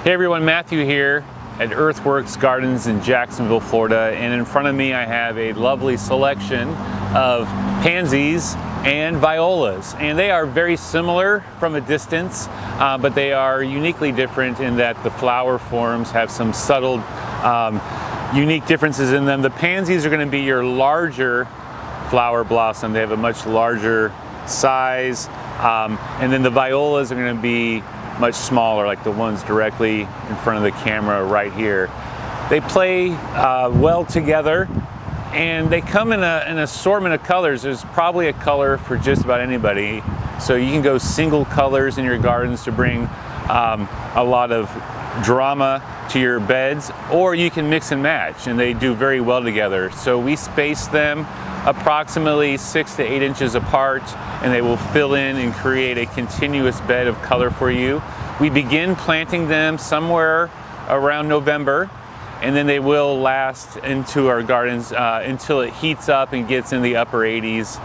Hey everyone, Matthew here at Earthworks Gardens in Jacksonville, Florida, and in front of me I have a lovely selection of pansies and violas, and they are very similar from a distance, but they are uniquely different in that the flower forms have some subtle unique differences in them. The pansies are going to be your larger flower blossom. They have a much larger size, and then the violas are going to be much smaller, like the ones directly in front of the camera right here. They play well together, and they come in an assortment of colors. There's probably a color for just about anybody, so you can go single colors in your gardens to bring a lot of drama to your beds, or you can mix and match, and they do very well together. So we space them approximately 6 to 8 inches apart, and they will fill in and create a continuous bed of color for you. We begin planting them somewhere around November, and then they will last into our gardens until it heats up and gets in the upper 80s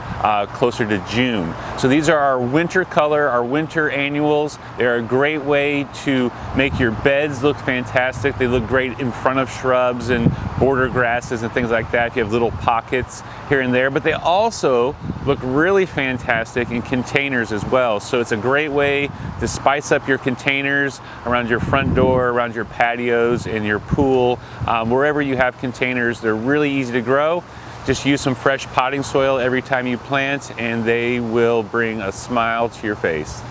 closer to June. So these are our winter color, our winter annuals. They're a great way to make your beds look fantastic. They look great in front of shrubs and border grasses and things like that. You have little pockets here and there, but they also look really fantastic in containers as well. So it's a great way to spice up your containers around your front door, around your patios, in your pool. Wherever you have containers, they're really easy to grow. Just use some fresh potting soil every time you plant, and they will bring a smile to your face.